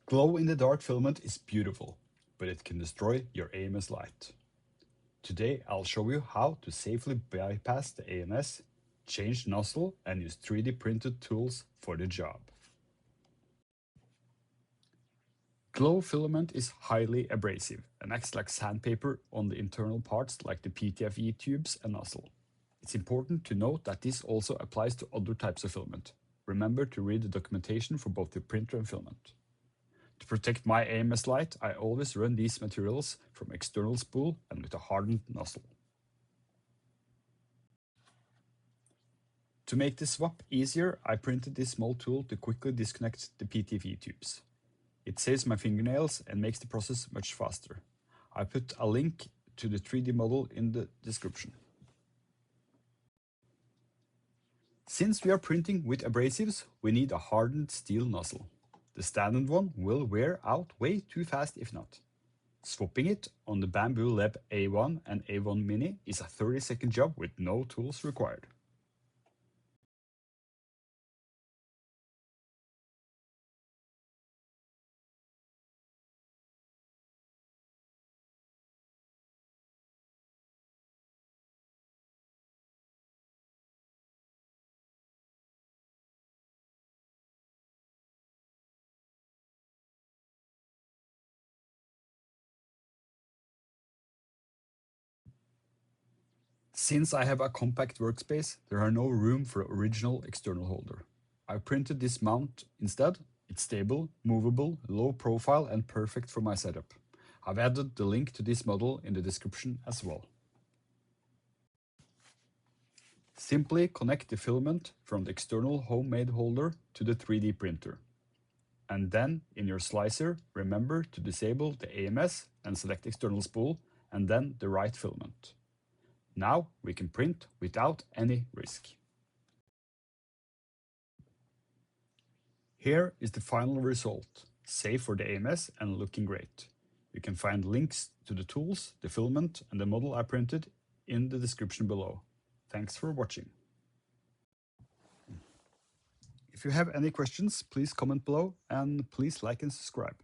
Glow-in-the-dark filament is beautiful, but it can destroy your AMS Lite. Today I'll show you how to safely bypass the AMS, change nozzle and use 3D printed tools for the job. Glow filament is highly abrasive and acts like sandpaper on the internal parts like the PTFE tubes and nozzle. It's important to note that this also applies to other types of filament. Remember to read the documentation for both the printer and filament. To protect my AMS Lite, I always run these materials from external spool and with a hardened nozzle. To make the swap easier, I printed this small tool to quickly disconnect the PTFE tubes. It saves my fingernails and makes the process much faster. I put a link to the 3D model in the description. Since we are printing with abrasives, we need a hardened steel nozzle. The standard one will wear out way too fast if not. Swapping it on the Bambu Lab A1 and A1 Mini is a 30-second job with no tools required. Since I have a compact workspace, there are no room for original external holder. I printed this mount instead. It's stable, movable, low profile and perfect for my setup. I've added the link to this model in the description as well. Simply connect the filament from the external homemade holder to the 3D printer. And then in your slicer, remember to disable the AMS and select external spool and then the right filament. Now we can print without any risk. Here is the final result, safe for the AMS and looking great. You can find links to the tools, the filament and the model I printed in the description below. Thanks for watching. If you have any questions, please comment below and please like and subscribe.